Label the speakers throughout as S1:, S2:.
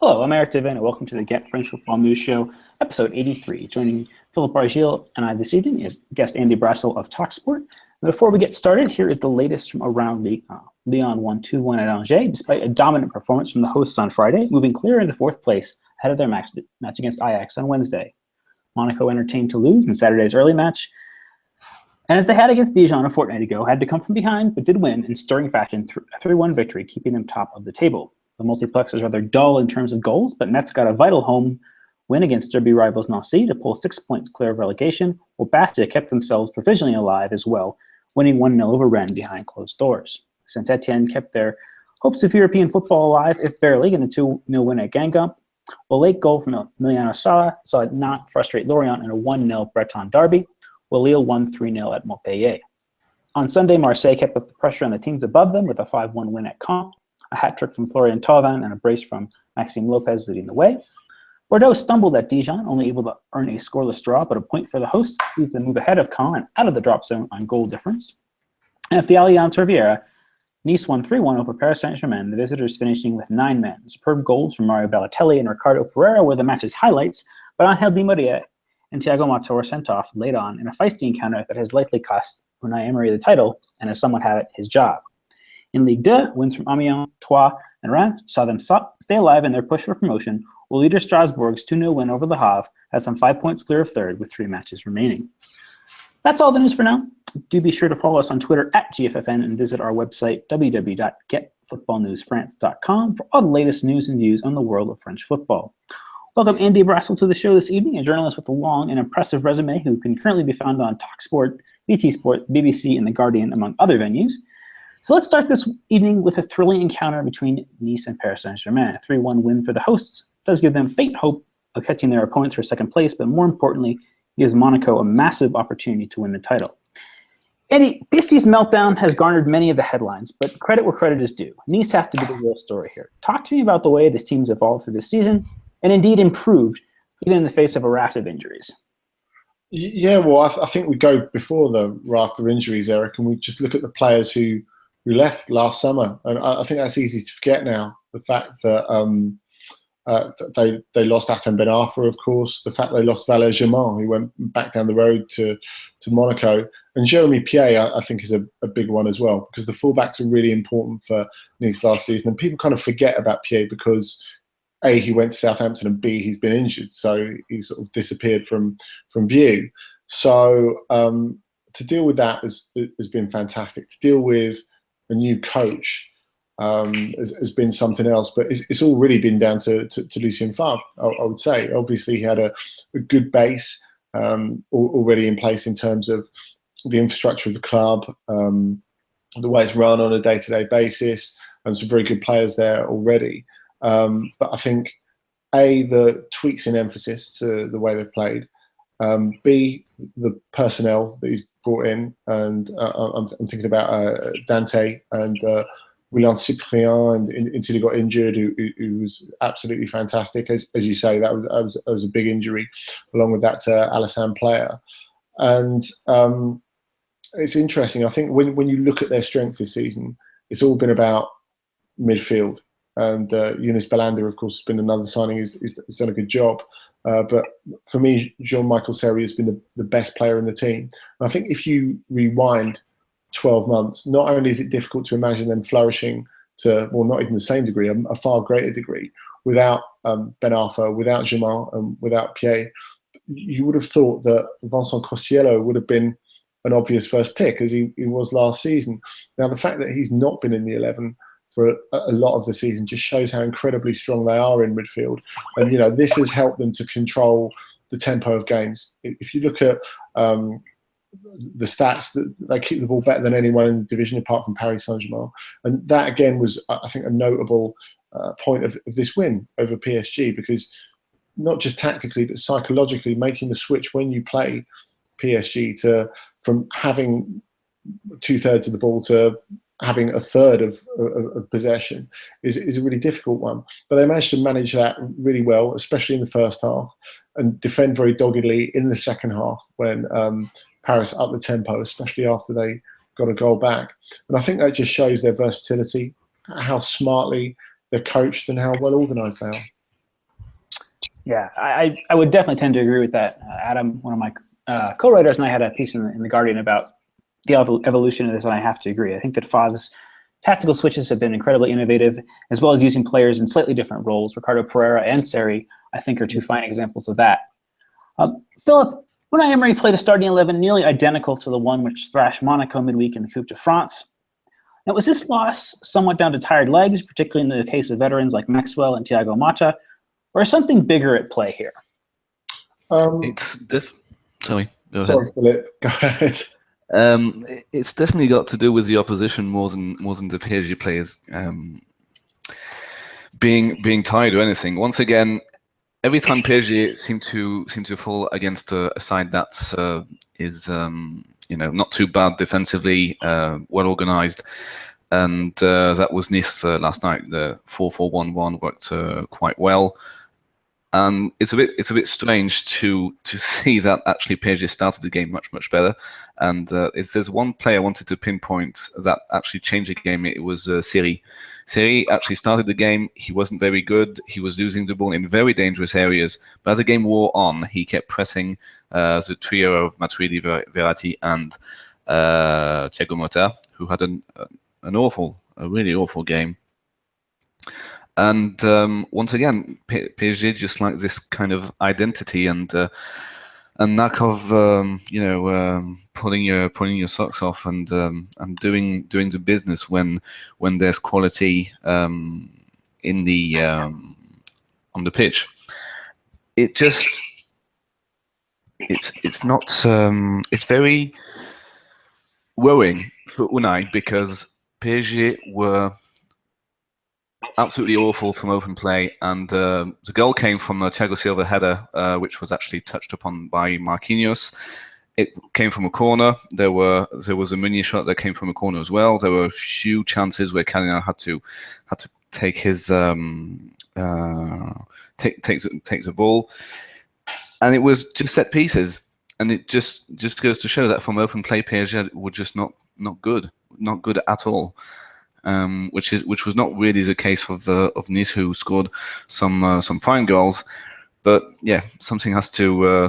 S1: Hello, I'm Eric Devin, and welcome to the Get French Football News Show, episode 83. Joining Philip Bargiel and I this evening is guest Andy Brassell of TalkSport. And before we get started, here is the latest from around Ligue 1. Lyon won 2-1 at Angers, despite a dominant performance from the hosts on Friday, moving clear into fourth place ahead of their match against Ajax on Wednesday. Monaco entertained Toulouse in Saturday's early match, and as they had against Dijon a fortnight ago, had to come from behind, but did win in stirring fashion, a 3-1 victory, keeping them top of the table. The multiplex was rather dull in terms of goals, but Metz got a vital home win against derby rivals Nancy to pull 6 points clear of relegation, while Bastia kept themselves provisionally alive as well, winning 1-0 over Rennes behind closed doors. Saint-Etienne kept their hopes of European football alive, if barely, in a 2-0 win at Guingamp, while late goal from Emiliano Sala saw it not frustrate Lorient in a 1-0 Breton derby, while Lille won 3-0 at Montpellier. On Sunday, Marseille kept up the pressure on the teams above them with a 5-1 win at Caen, a hat-trick from Florian Thauvin and a brace from Maxime Lopez leading the way. Bordeaux stumbled at Dijon, only able to earn a scoreless draw, but a point for the hosts sees them move ahead of Caen and out of the drop zone on goal difference. And at the Allianz Riviera, Nice won 3-1 over Paris Saint-Germain, the visitors finishing with 9 men. Superb goals from Mario Balotelli and Ricardo Pereira were the match's highlights, but Angel Di Maria and Thiago Motta were sent off late on in a feisty encounter that has likely cost Unai Emery the title and has somewhat had his job. In Ligue 2, wins from Amiens, Troyes, and Reims saw them stay alive in their push for promotion, while leader Strasbourg's 2-0 win over Le Havre has them 5 points clear of third with 3 matches remaining. That's all the news for now. Do be sure to follow us on Twitter at GFFN and visit our website, www.getfootballnewsfrance.com, for all the latest news and views on the world of French football. Welcome Andy Brassell to the show this evening, a journalist with a long and impressive resume who can currently be found on TalkSport, BT Sport, BBC, and The Guardian, among other venues. So let's start this evening with a thrilling encounter between Nice and Paris Saint-Germain. A 3-1 win for the hosts does give them faint hope of catching their opponents for second place, but more importantly, gives Monaco a massive opportunity to win the title. Andy, PSG's meltdown has garnered many of the headlines, but credit where credit is due. Nice has to be the real story here. Talk to me about the way this team's evolved through this season, and indeed improved, even in the face of a raft of injuries.
S2: Yeah, well, I think we go before the raft of injuries, Eric, and we just look at the players who left last summer. And I think that's easy to forget now. The fact that they lost Atem Ben Arfa, of course. The fact they lost Valère Germain, who went back down the road to Monaco. And Jeremy Pied, I think, is a big one as well, because the fullbacks are really important for Nice last season. And people kind of forget about Pied because A, he went to Southampton, and B, he's been injured. So he sort of disappeared from view. So to deal with that has been fantastic. To deal with a new coach has been something else, but it's all really been down to Lucien Favre, I would say. Obviously, he had a good base already in place in terms of the infrastructure of the club, the way it's run on a day-to-day basis, and some very good players there already. But I think, A, the tweaks in emphasis to the way they've played, B, the personnel that he's brought in, and I'm thinking about Dante and Willian Cyprien, and until he got injured, who was absolutely fantastic. As you say, that was a big injury, along with that Alassane player. And it's interesting. I think when you look at their strength this season, it's all been about midfield. And Younes Belhanda, of course, has been another signing who's done a good job. But for me, Jean-Michel Seri has been the best player in the team. And I think if you rewind 12 months, not only is it difficult to imagine them flourishing to, well, not even the same degree, a far greater degree, without Ben Arfa, without Germain, and without Pied. You would have thought that Vincent Cossiello would have been an obvious first pick, as he was last season. Now, the fact that he's not been in the 11 for a lot of the season just shows how incredibly strong they are in midfield. And, this has helped them to control the tempo of games. If you look at the stats, that they keep the ball better than anyone in the division apart from Paris Saint-Germain. And that, again, was, I think, a notable point of this win over PSG, because not just tactically, but psychologically, making the switch when you play PSG from having 2/3 of the ball to having a third of possession is a really difficult one. But they managed to manage that really well, especially in the first half, and defend very doggedly in the second half when Paris upped the tempo, especially after they got a goal back. And I think that just shows their versatility, how smartly they're coached, and how well organised they are.
S1: Yeah, I would definitely tend to agree with that. Adam, one of my co-writers, and I had a piece in the Guardian about the evolution of this, and I have to agree. I think that Favre's tactical switches have been incredibly innovative, as well as using players in slightly different roles. Ricardo Pereira and Seri, I think, are two fine examples of that. Philip, Unai Emery played a starting 11 nearly identical to the one which thrashed Monaco midweek in the Coupe de France. Now, was this loss somewhat down to tired legs, particularly in the case of veterans like Maxwell and Thiago Motta, or is something bigger at play here?
S3: Sorry, go ahead.
S2: Sorry, Philip. Go ahead.
S3: It's definitely got to do with the opposition more than the PSG players being tired or anything. Once again, every time PSG seem to fall against a side that's is not too bad defensively, well organized, and that was Nice last night. The 4-4-1-1 worked quite well. And it's a bit strange to see that actually PSG started the game much better. And if there's one player I wanted to pinpoint that actually changed the game, it was Seri. Seri actually started the game. He wasn't very good. He was losing the ball in very dangerous areas. But as the game wore on, he kept pressing the trio of Matuidi, Verratti, and Thiago Motta, who had a really awful game. And once again, PSG just like this kind of identity and knack of pulling your socks off and doing the business when there's quality in the on the pitch. It's not it's very worrying for Unai because PSG were absolutely awful from open play, and the goal came from a Thiago Silva header, which was actually touched upon by Marquinhos. It came from a corner. There was a Meunier shot that came from a corner as well. There were a few chances where Calina had to take his take the ball, and it was just set pieces. And it just goes to show that from open play, PSG were just not good at all. Which was not really the case of Nice, who scored some fine goals, but yeah, something has to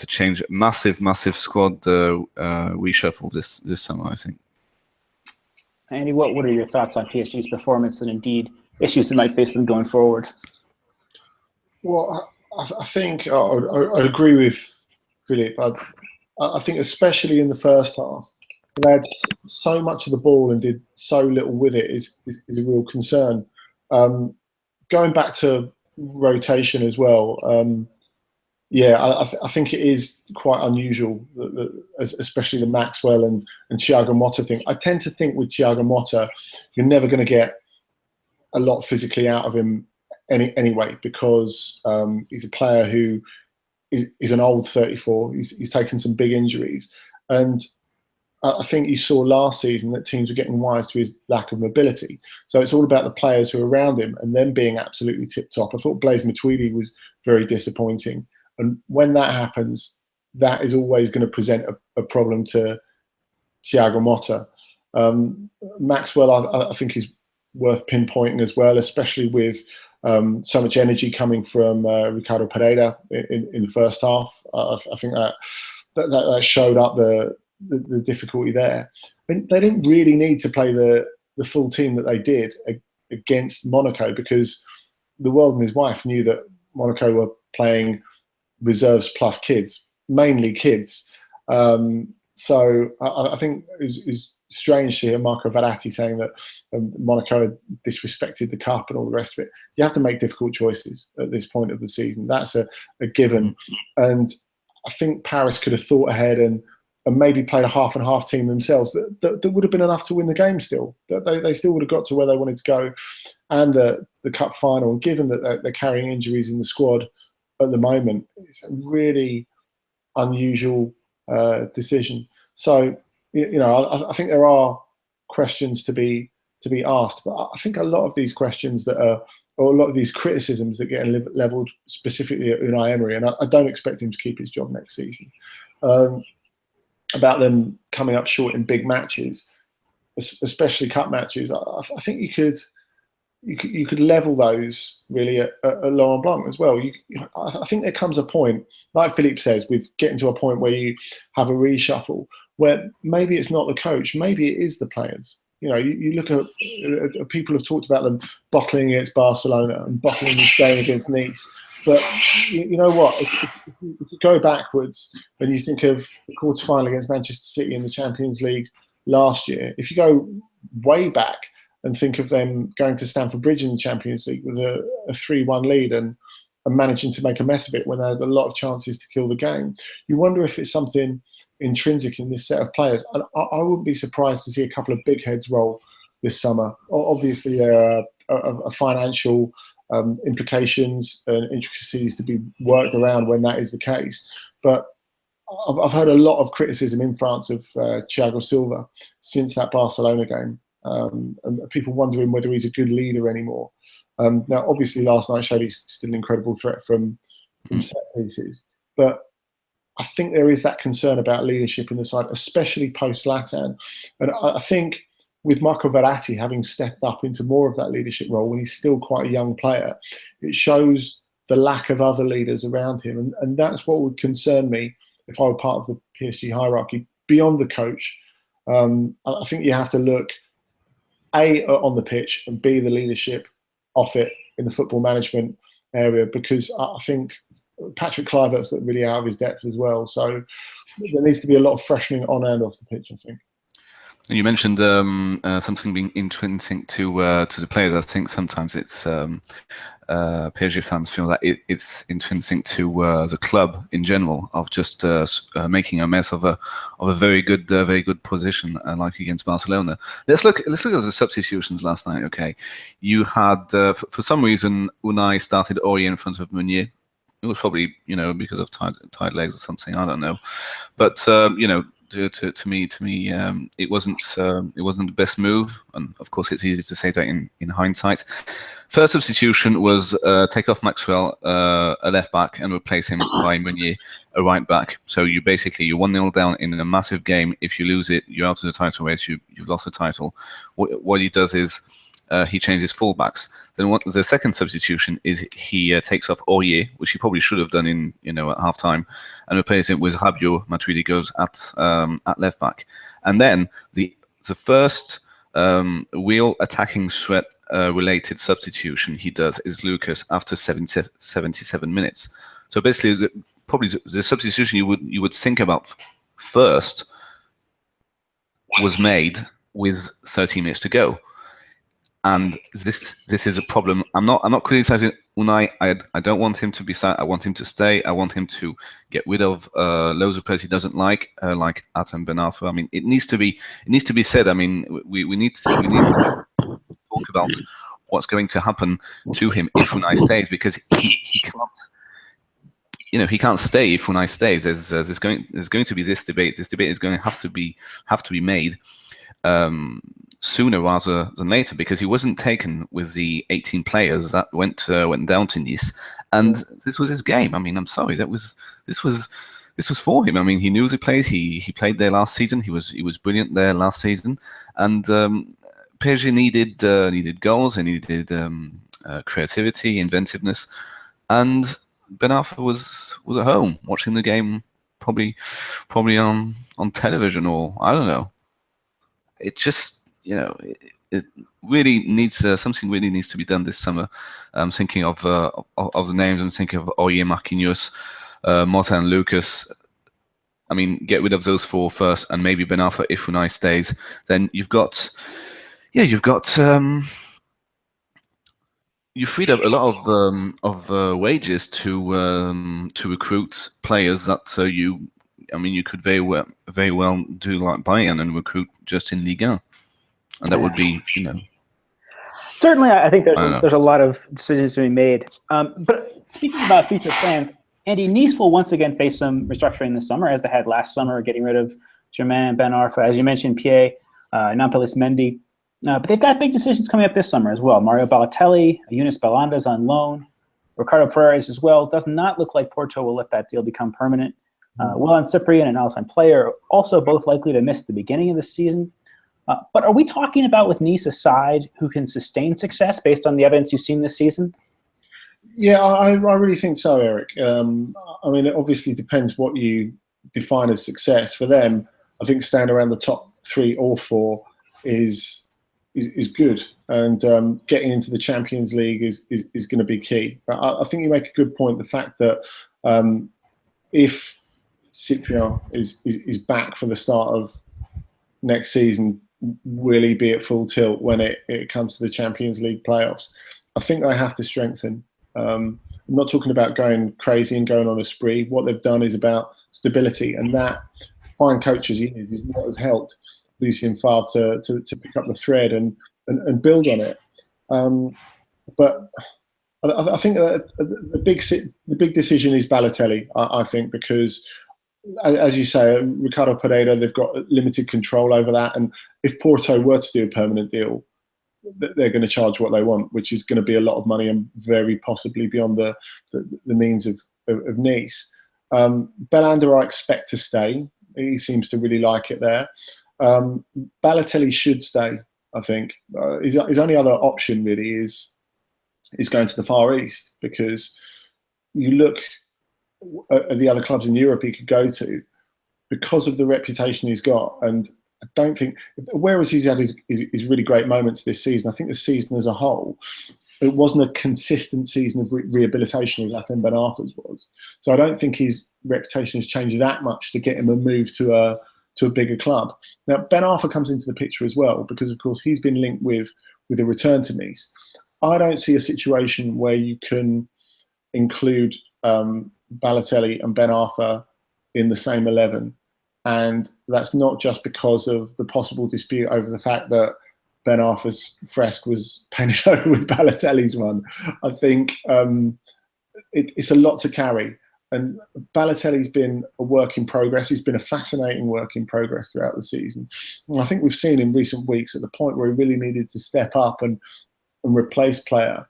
S3: change. Massive squad reshuffle this summer, I think.
S1: Andy, what are your thoughts on PSG's performance and indeed issues that might face them going forward?
S2: Well, I think I'd agree with Philip. I think especially in the first half, they had so much of the ball and did so little with it is a real concern. Going back to rotation as well, I think it is quite unusual, especially the Maxwell and Thiago Motta thing. I tend to think with Thiago Motta, you're never going to get a lot physically out of him anyway, because he's a player who is an old 34. He's taken some big injuries, and I think you saw last season that teams were getting wise to his lack of mobility. So it's all about the players who are around him and them being absolutely tip-top. I thought Blaise Matuidi was very disappointing. And when that happens, that is always going to present a problem to Thiago Motta. Maxwell, I think, is worth pinpointing as well, especially with so much energy coming from Ricardo Pereira in the first half. I think that showed up the difficulty there. I mean, they didn't really need to play the full team that they did against Monaco, because the world and his wife knew that Monaco were playing reserves plus kids, mainly kids. So I think it's strange to hear Marco Verratti saying that Monaco had disrespected the cup and all the rest of it. You have to make difficult choices at this point of the season. That's a given. And I think Paris could have thought ahead and maybe played a half and half team themselves. That would have been enough to win the game still. They still would have got to where they wanted to go, and the cup final. And given that they're carrying injuries in the squad at the moment, it's a really unusual decision. So, I think there are questions to be asked, but I think a lot of these questions or a lot of these criticisms that get levelled specifically at Unai Emery, and I don't expect him to keep his job next season, about them coming up short in big matches, especially cup matches. I think you could you could level those really at Laurent Blanc as well. I think there comes a point, like Philippe says, with getting to a point where you have a reshuffle, where maybe it's not the coach, maybe it is the players. You look at people have talked about them bottling against Barcelona and bottling this game against Nice. But you know what? If you go backwards and you think of the quarterfinal against Manchester City in the Champions League last year, if you go way back and think of them going to Stamford Bridge in the Champions League with a 3-1 lead and managing to make a mess of it when they had a lot of chances to kill the game, you wonder if it's something intrinsic in this set of players. And I wouldn't be surprised to see a couple of big heads roll this summer. Obviously, there are financial implications and intricacies to be worked around when that is the case. But I've heard a lot of criticism in France of Thiago Silva since that Barcelona game. And people wondering whether he's a good leader anymore. Now, obviously, last night showed he's still an incredible threat from set pieces. But I think there is that concern about leadership in the side, especially post-Latan. And I think with Marco Verratti having stepped up into more of that leadership role when he's still quite a young player, it shows the lack of other leaders around him. And that's what would concern me if I were part of the PSG hierarchy. Beyond the coach, I think you have to look A, on the pitch, and B, the leadership off it in the football management area, because I think Patrick Kluivert's really out of his depth as well. So there needs to be a lot of freshening on and off the pitch, I think.
S3: You mentioned something being intrinsic to the players. I think sometimes it's PSG fans feel that it's intrinsic to the club in general of just making a mess of a very good position, like against Barcelona. Let's look at the substitutions last night. Okay, you had for some reason Unai started Aurier in front of Meunier. It was probably because of tied legs or something. I don't know, but to me, it wasn't the best move, and of course it's easy to say that in hindsight. First substitution was take off Maxwell, a left back, and replace him by Meunier, a right back. So you're 1-0 down in a massive game. If you lose it, you're out of the title race. You've lost the title. What he does is he changes fullbacks. Then the second substitution is he takes off Aurier, which he probably should have done at halftime, and replaces him with Rabiot. Matuidi goes at left back, and then the first real attacking threat related substitution he does is Lucas after 77 minutes. So basically, probably the substitution you would think about first was made with 30 minutes to go. And this is a problem. I'm not criticizing Unai. I don't want him to be sad. I want him to stay. I want him to get rid of loads of players he doesn't like Atem Ben Arfa. I mean, it needs to be said. I mean, we need to talk about what's going to happen to him if Unai stays, because he can't. He can't stay if Unai stays. There's going to be this debate. This debate is going to have to be made sooner rather than later, because he wasn't taken with the 18 players that went down to Nice, and this was his game. I mean, I'm sorry, this was for him. I mean, he knew the place. He played there last season. He was brilliant there last season, and PSG needed goals. They needed creativity, inventiveness, and Ben Arfa was at home watching the game, probably on television, or I don't know. It just it really needs something really needs to be done this summer. I'm thinking of the names. I'm thinking of Aurier, Marquinhos, Martin, Lucas. I mean, get rid of those four first, and maybe Ben Arfa if Unai stays. Then you freed up a lot of wages to recruit players that you could very well do like Bayern and recruit just in Ligue 1. And that would be,
S1: Certainly, I think there's a lot of decisions to be made. But speaking about future plans, Andy, Nice will once again face some restructuring this summer, as they had last summer, getting rid of Germain, Ben Arfa, as you mentioned, Pierre, Nampalys Mendy. But they've got big decisions coming up this summer as well. Mario Balotelli, Eunice Belanda's on loan, Ricardo Pereira's as well. It does not look like Porto will let that deal become permanent. Willan Cyprien and Alassane Player are also both likely to miss the beginning of the season. But are we talking about, with Nice a side who can sustain success based on the evidence you've seen this season?
S2: Yeah, I really think so, Eric. I mean, it obviously depends what you define as success. For them, I think staying around the top 3 or 4 is good, and getting into the Champions League is going to be key. But I think you make a good point. The fact that if Cyprien is back for the start of next season, will he be at full tilt when it comes to the Champions League playoffs? I think they have to strengthen. I'm not talking about going crazy and going on a spree. What they've done is about stability, and that, fine coach as he is what has helped Lucien Favre to pick up the thread and build on it. But I think the big decision is Balotelli. I think, because, as you say, Ricardo Pereira, they've got limited control over that, and if Porto were to do a permanent deal, they're going to charge what they want, which is going to be a lot of money and very possibly beyond the means of Nice. Belander, I expect to stay. He seems to really like it there. Balotelli should stay, I think. His only other option really is going to the Far East, because you look at the other clubs in Europe he could go to, because of the reputation he's got. And I don't think, whereas he's had his really great moments this season, I think the season as a whole, it wasn't a consistent season of rehabilitation as Atem Ben Arfa's was. So I don't think his reputation has changed that much to get him a move to a bigger club. Now, Ben Arfa comes into the picture as well, because of course he's been linked with a return to Nice. I don't see a situation where you can include Balotelli and Ben Arfa in the same 11. And that's not just because of the possible dispute over the fact that Ben Arfa's fresque was painted over with Balotelli's one. I think it's a lot to carry. And Balotelli's been a work in progress. He's been a fascinating work in progress throughout the season. And I think we've seen in recent weeks, at the point where he really needed to step up and replace player,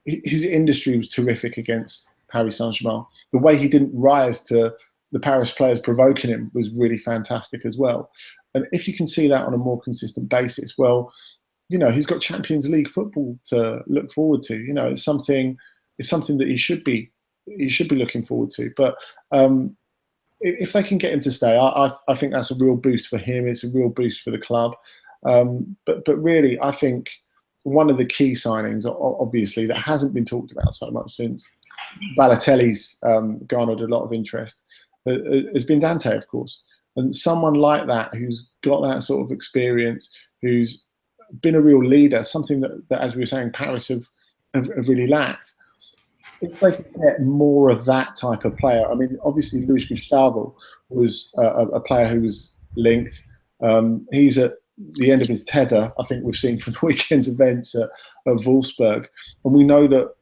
S2: his industry was terrific against Paris Saint-Germain. The way he didn't rise to the Paris players provoking him was really fantastic as well. And if you can see that on a more consistent basis, well, he's got Champions League football to look forward to. It's something that he should be looking forward to. But if they can get him to stay, I think that's a real boost for him. It's a real boost for the club. But really, I think one of the key signings, obviously, that hasn't been talked about so much since Balotelli's garnered a lot of interest, has been Dante, of course. And someone like that, who's got that sort of experience, who's been a real leader, something that as we were saying, Paris have really lacked. If they can get more of that type of player, I mean, obviously Luis Gustavo was a player who was linked. He's at the end of his tether, I think we've seen from the weekend's events at Wolfsburg. And we know that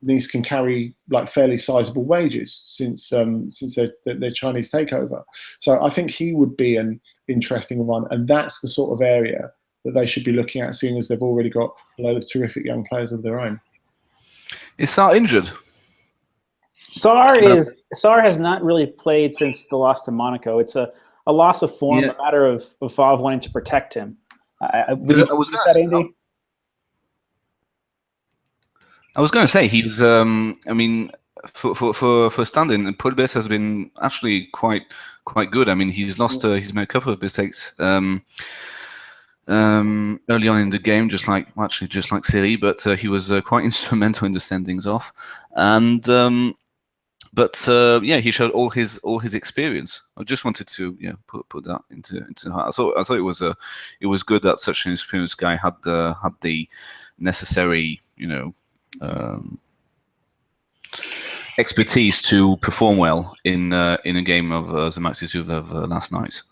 S2: Nice can carry like fairly sizable wages since their Chinese takeover. So I think he would be an interesting one, and that's the sort of area that they should be looking at, seeing as they've already got a load of terrific young players of their own.
S3: Is Sarr injured?
S1: Sarr has not really played since the loss to Monaco. It's a loss of form, a matter of Favre wanting to protect him.
S3: I was going to say he's. I mean, for standing, Paul Bess has been actually quite good. I mean, he's made a couple of mistakes early on in the game, just like Seri, but he was quite instrumental in the sendings off. And he showed all his experience. I just wanted to put that into heart. I thought it was good that such an experienced guy had the necessary expertise to perform well in a game of the magnitude of last night.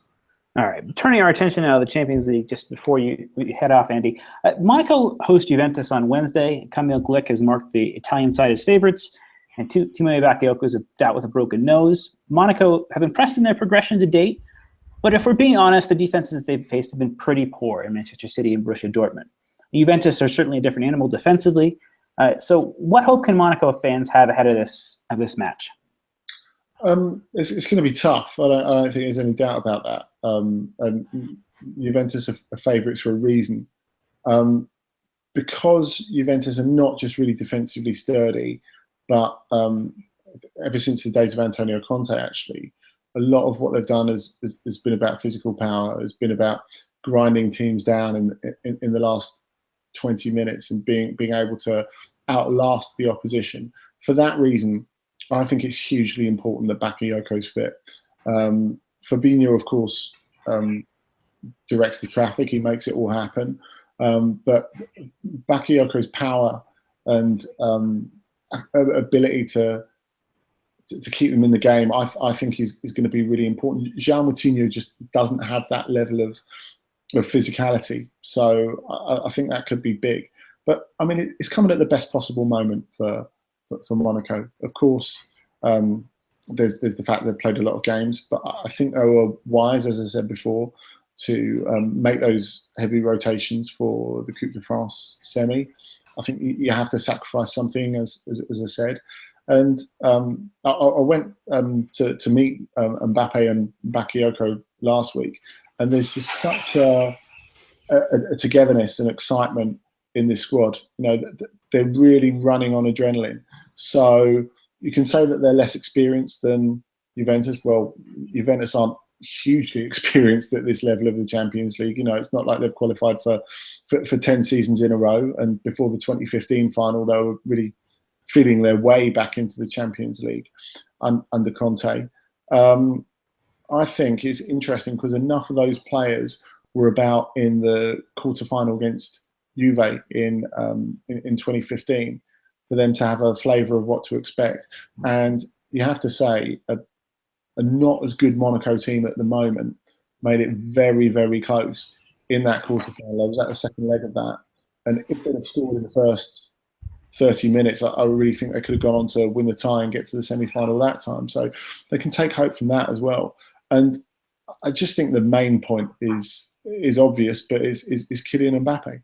S1: All right, turning our attention now to the Champions League, just before we head off, Andy. Monaco host Juventus on Wednesday. Kamil Glik has marked the Italian side as favourites, and Timothy Bakayoko is out with a broken nose. Monaco have impressed in their progression to date, but if we're being honest, the defenses they've faced have been pretty poor in Manchester City and Borussia Dortmund. Juventus are certainly a different animal defensively. So what hope can Monaco fans have ahead of this match? It's
S2: going to be tough. I don't think there's any doubt about that. And Juventus are favourites for a reason. Because Juventus are not just really defensively sturdy, but ever since the days of Antonio Conte, actually, a lot of what they've done has been about physical power, has been about grinding teams down in the last 20 minutes and being able to outlast the opposition. For that reason, I think it's hugely important that Bakayoko's fit. Fabinho, of course, directs the traffic. He makes it all happen. But Bakayoko's power and ability to keep them in the game, I think is going to be really important. João Moutinho just doesn't have that level of physicality, so I think that could be big. But I mean, it's coming at the best possible moment for Monaco. Of course, there's the fact they've played a lot of games, but I think they were wise, as I said before, to make those heavy rotations for the Coupe de France semi. I think you have to sacrifice something, as I said. And I went to meet Mbappe and Bakayoko last week, and there's just such a togetherness and excitement in this squad. You know, they're really running on adrenaline. So you can say that they're less experienced than Juventus. Well, Juventus aren't hugely experienced at this level of the Champions League. You know, it's not like they've qualified for 10 seasons in a row, and before the 2015 final they were really feeling their way back into the Champions League under Conte. I think it's interesting because enough of those players were about in the quarter-final against Juve in 2015 for them to have a flavour of what to expect. And you have to say, a not as good Monaco team at the moment made it very, very close in that quarter-final. I was at the second leg of that. And if they'd have scored in the first 30 minutes, I really think they could have gone on to win the tie and get to the semi-final that time. So they can take hope from that as well. And I just think the main point is obvious, but is Kylian Mbappe.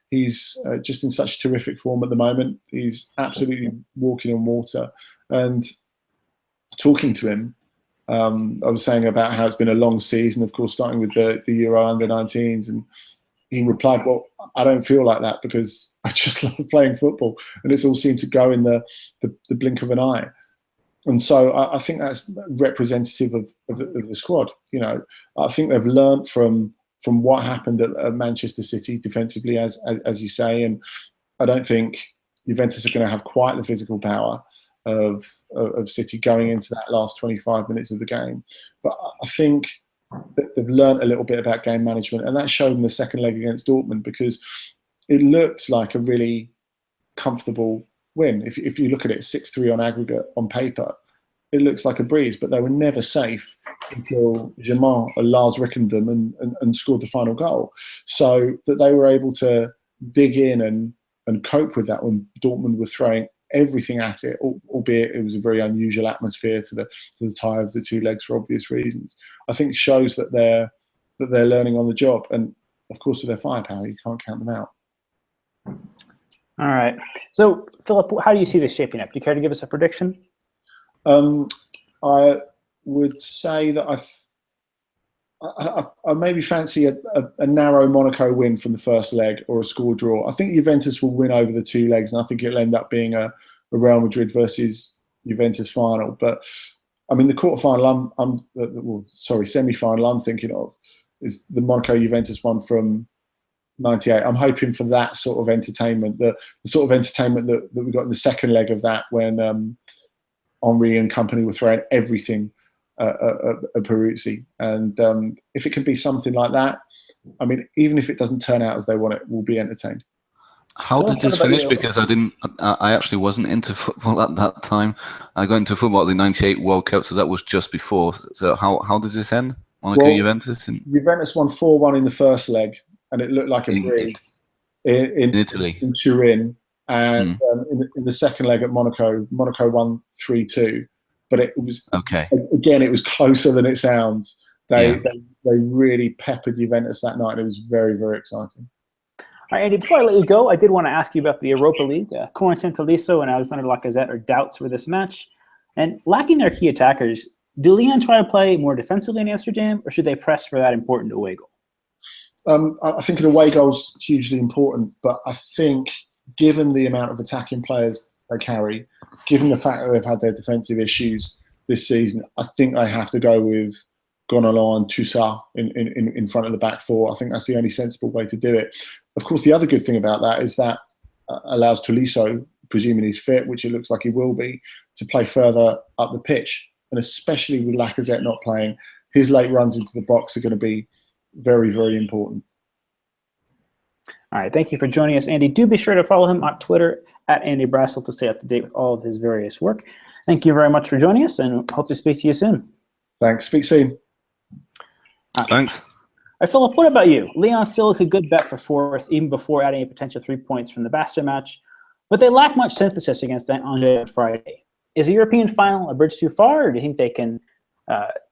S2: He's just in such terrific form at the moment. He's absolutely walking on water. And talking to him, I was saying about how it's been a long season, of course, starting with the Euro under-19s, and he replied, well, I don't feel like that because I just love playing football, and it's all seemed to go in the blink of an eye. And so I think that's representative of the squad. You know, I think they've learned from what happened at Manchester City defensively, as you say, and I don't think Juventus are going to have quite the physical power of City going into that last 25 minutes of the game. But I think that they've learned a little bit about game management, and that showed in the second leg against Dortmund, because it looked like a really comfortable win. If you look at it 6-3 on aggregate on paper, it looks like a breeze, but they were never safe until Germain and Lars rickened them and scored the final goal. So that they were able to dig in and cope with that when Dortmund were throwing everything at it, albeit it was a very unusual atmosphere to the tie of the two legs for obvious reasons. I think shows that they're learning on the job, and of course with their firepower, you can't count them out.
S1: All right. So, Philip, how do you see this shaping up? Do you care to give us a prediction?
S2: I would say that I maybe fancy a narrow Monaco win from the first leg or a score draw. I think Juventus will win over the two legs, and I think it'll end up being a Real Madrid versus Juventus final. But I mean, the quarterfinal, semi-final I'm thinking of is the Monaco-Juventus one from 98. I'm hoping for that sort of entertainment, the sort of entertainment that we got in the second leg of that when Henry and company were throwing everything at Peruzzi. And if it can be something like that, I mean, even if it doesn't turn out as they want it, we'll be entertained.
S3: How did this finish? Because I actually wasn't into football at that time. I got into football at the 98 World Cup, so that was just before. So how does this end? Monaco Juventus?
S2: Juventus won 4-1 in the first leg, and it looked like a breeze in Italy, in Turin. And in the second leg at Monaco won 3-2. But it was again, it was closer than it sounds. They really peppered Juventus that night. It was very, very exciting.
S1: All right, Andy, before I let you go, I did want to ask you about the Europa League. Corentin Tolisso and Alexander Lacazette are doubts for this match. And lacking their key attackers, do Lyon try to play more defensively in Amsterdam, or should they press for that important away goal?
S2: I think an away goal's hugely important, but I think given the amount of attacking players they carry, given the fact that they've had their defensive issues this season, I think they have to go with Gonalon and Toussaint in front of the back four. I think that's the only sensible way to do it. Of course, the other good thing about that is that allows Tolisso, presuming he's fit, which it looks like he will be, to play further up the pitch. And especially with Lacazette not playing, his late runs into the box are going to be very, very important.
S1: All right, thank you for joining us, Andy. Do be sure to follow him on Twitter at Andy Brassell to stay up to date with all of his various work. Thank you very much for joining us, and hope to speak to you soon.
S2: Thanks. Speak soon.
S3: Thanks.
S1: All right, Philip, what about you? Lyon still look a good bet for fourth, even before adding a potential 3 points from the Bastia match, but they lack much synthesis against Angers on Friday. Is the European final a bridge too far, or do you think they can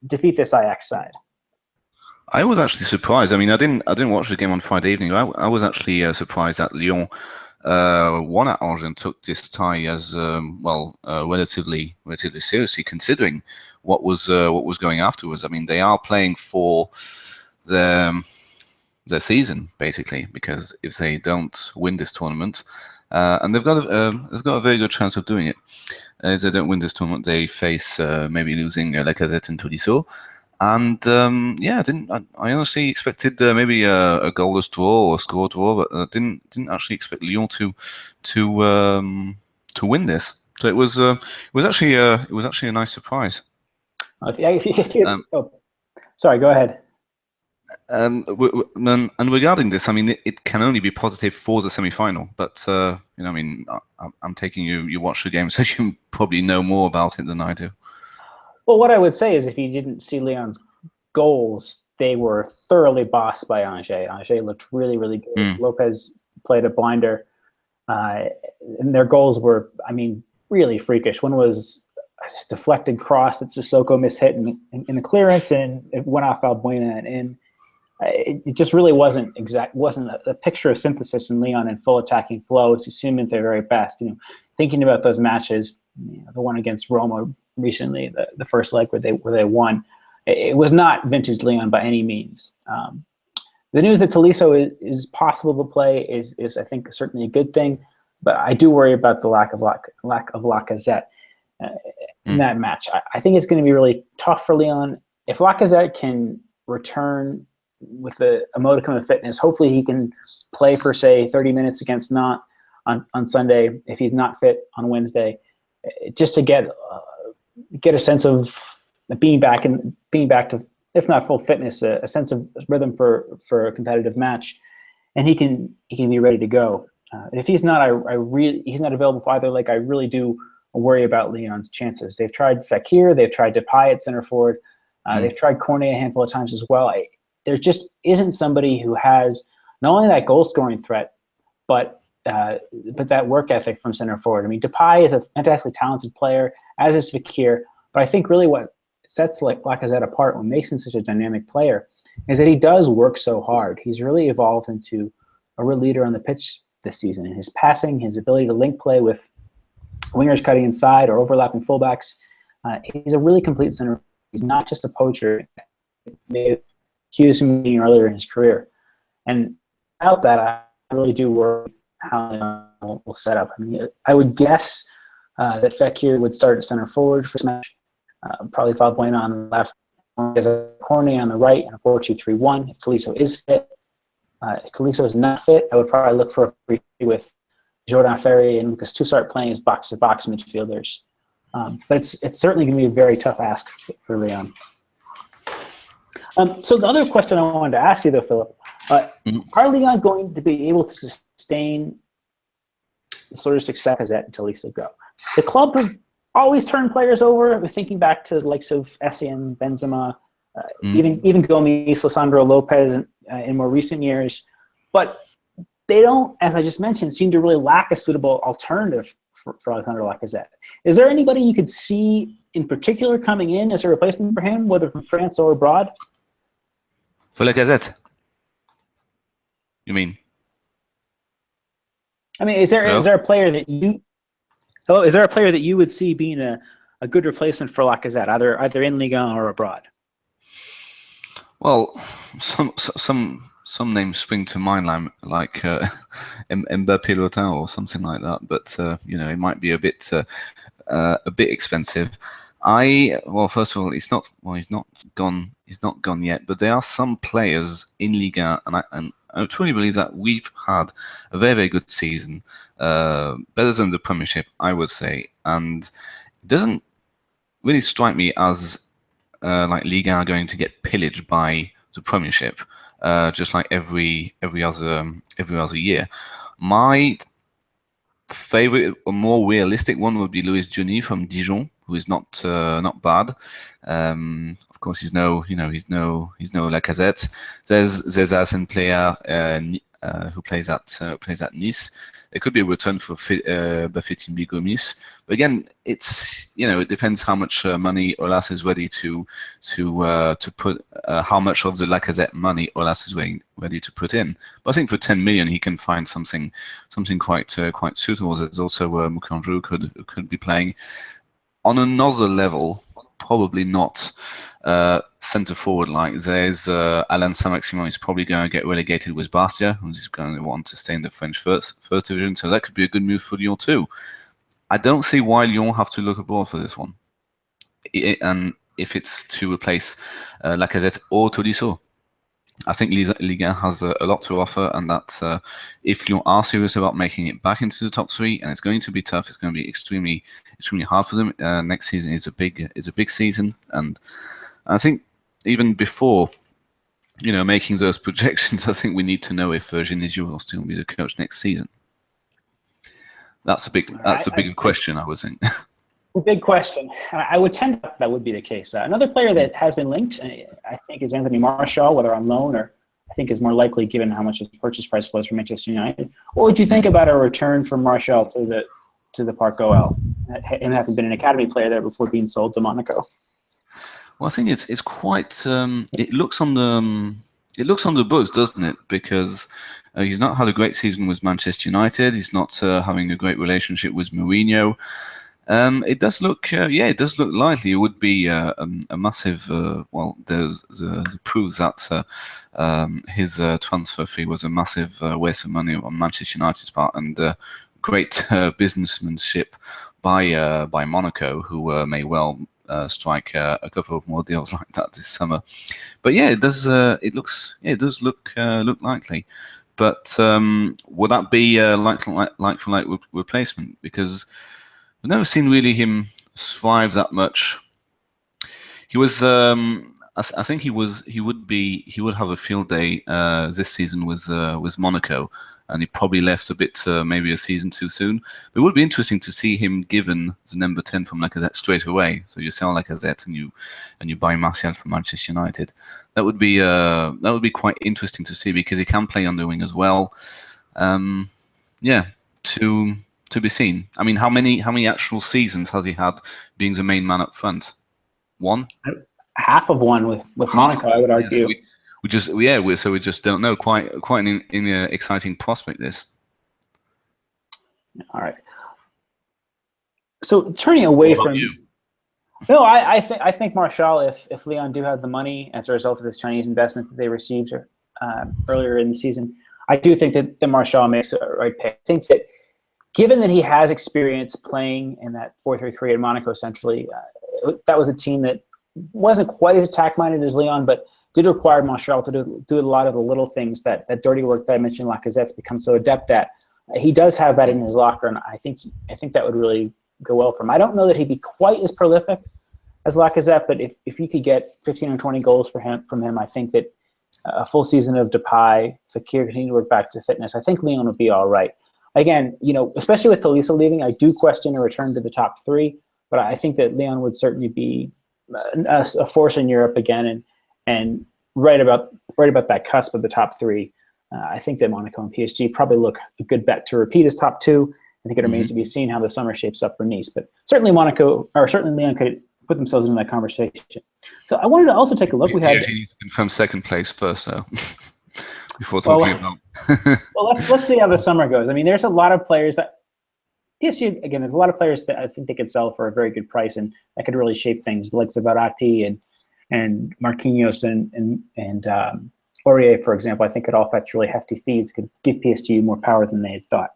S1: defeat this Ajax side?
S3: I was actually surprised. I mean, I didn't watch the game on Friday evening. I was actually surprised that Lyon won at Angers and took this tie as relatively seriously, considering what was going afterwards. I mean, they are playing for their season basically, because if they don't win this tournament, and they've got a very good chance of doing it. If they don't win this tournament, they face maybe losing Lacazette and Tolisso. And I honestly expected maybe a goalless draw or a score draw, but didn't actually expect Lyon to win this. So it was actually a nice surprise.
S1: Sorry, go ahead.
S3: And regarding this, I mean, it can only be positive for the semi-final. But I mean, I'm taking you watch the game, so you probably know more about it than I do.
S1: Well, what I would say is if you didn't see Lyon's goals, they were thoroughly bossed by Angers. Angers looked really, really good. Lopez played a blinder. And their goals were, I mean, really freakish. One was a deflected cross that Sissoko mishit in the clearance, and it went off Albuena and in. It just really wasn't a picture of synthesis in Lyon and full attacking flow. It's assuming at their very best. Thinking about those matches, the one against Roma recently, the first leg where they won, it was not vintage Lyon by any means. The news that Tolisso is possible to play is I think certainly a good thing, but I do worry about the lack of Lacazette in that match. I think it's going to be really tough for Lyon. If Lacazette can return with a modicum of fitness, hopefully he can play for, say, 30 minutes against Nantes on Sunday if he's not fit on Wednesday, just to get a sense of being back to, if not full fitness, a sense of rhythm for a competitive match, and he can be ready to go. If he's not, he's not available for either leg, I really do worry about Lyon's chances. They've tried Fekir, they've tried Depay at center forward, they've tried Cornet a handful of times as well. There just isn't somebody who has not only that goal scoring threat, but that work ethic from center forward. I mean, Depay is a fantastically talented player, as is Fekir, but I think really what sets Lacazette apart, what makes him such a dynamic player, is that he does work so hard. He's really evolved into a real leader on the pitch this season. And his passing, his ability to link play with wingers cutting inside or overlapping fullbacks, he's a really complete center. He's not just a poacher. They accused him of being earlier in his career. And without that, I really do worry how we'll set up. I mean, I would guess that Fekir would start at center forward for this match, probably Valbuena on the left, Cornet on the right, and a 4-2-3-1 if Tolisso is fit. If Tolisso is not fit, I would probably look for a 3 with Jordan Ferry and Lucas Toussaint playing as box-to-box midfielders. But it's certainly going to be a very tough ask for Lyon. So the other question I wanted to ask you, though, Philip, are Lyon going to be able to sustain the sort of success as that until Tolisso go? The club have always turned players over. We're thinking back to the likes of Essien, Benzema, even Gomes, Lisandro Lopez in more recent years. But they don't, as I just mentioned, seem to really lack a suitable alternative for Alexander Lacazette. Is there anybody you could see in particular coming in as a replacement for him, whether from France or abroad?
S3: For Lacazette, you mean?
S1: I mean, is there a player that you would see being a good replacement for Lacazette, either in Ligue 1 or abroad?
S3: Well, some some names spring to mind, like Mbappé Lotin or something like that. But it might be a bit expensive. Well, first of all, he's not gone. He's not gone yet. But there are some players in Liga, and I truly believe that we've had a very, very good season, better than the Premiership, I would say. And it doesn't really strike me as like Liga are going to get pillaged by the Premiership, just like every other year. My favorite, or more realistic one would be Luis Juni from Dijon, who is not bad. Of course, he's no Lacazette. There's Arsene player who plays at Nice. It could be a return for Bafétimbi Gomis, but again, it depends how much money Olas is ready to put, how much of the Lacazette money Olas is ready to put in. But I think for 10 million he can find something quite suitable. There's also Mukanju could be playing on another level, probably not centre forward. Like there's Alain Saint-Maximin is probably going to get relegated with Bastia, who's going to want to stay in the French first division. So that could be a good move for Lyon too. I don't see why Lyon have to look abroad for this one, and if it's to replace Lacazette or Tolisso. I think Liga has a lot to offer, and that if Lyon are serious about making it back into the top three, and it's going to be tough, it's going to be extremely hard for them. Next season is a big season, and I think even before making those projections, I think we need to know if Genesio will still be the coach next season. That's a big question, I would think.
S1: Big question. I would tend to that would be the case. Another player that has been linked, I think, is Anthony Martial, whether on loan or I think is more likely given how much his purchase price was for Manchester United. What would you think about a return from Martial to the Parc OL, and having been an academy player there before being sold to Monaco?
S3: Well, I think it's quite. It looks on the books, doesn't it? Because he's not had a great season with Manchester United. He's not having a great relationship with Mourinho. It does look, it does look likely. It would be a massive. Well, there's proves that his transfer fee was a massive waste of money on Manchester United's part, and great businessmanship by Monaco, who may well strike a couple of more deals like that this summer. But yeah, it does. It does look likely. But would that be like for like replacement? Because we've never seen really him thrive that much. He was. I think he would have a field day this season with Monaco, and he probably left a bit maybe a season too soon. But it would be interesting to see him given the number 10 from Lacazette straight away. So you sell Lacazette and you buy Martial from Manchester United. That would be quite interesting to see, because he can play on the wing as well. To be seen. I mean, how many actual seasons has he had being the main man up front? One?
S1: Half of one with Monaco, I would argue.
S3: So we just don't know. Quite an exciting prospect, this.
S1: All right. So turning away from
S3: you?
S1: No, I think Martial, if Lyon do have the money as a result of this Chinese investment that they received earlier in the season, I do think that Martial makes the right pick. I think that given that he has experience playing in that 4-3-3 at Monaco centrally, that was a team that wasn't quite as attack-minded as Lyon, but did require Martial to do a lot of the little things that dirty work that I mentioned Lacazette's become so adept at. He does have that in his locker, and I think that would really go well for him. I don't know that he'd be quite as prolific as Lacazette, but if you could get 15 or 20 goals from him, I think that a full season of Depay, Fekir continue to work back to fitness, I think Lyon would be all right. Again, especially with Tolisso leaving, I do question a return to the top three, but I think that Lyon would certainly be a force in Europe again, and right about that cusp of the top three. I think that Monaco and PSG probably look a good bet to repeat as top two. I think it remains to be seen how the summer shapes up for Nice, but certainly Lyon could put themselves into that conversation. So I wanted to also take a look. We had
S3: PSG confirm second place first, though, before talking about.
S1: Well, let's see how the summer goes. I mean, there's a lot of players that PSG, again, there's a lot of players that I think they could sell for a very good price, and that could really shape things. The likes of Verratti and Marquinhos and Aurier, for example, I think could all fetch really hefty fees, could give PSG more power than they had thought.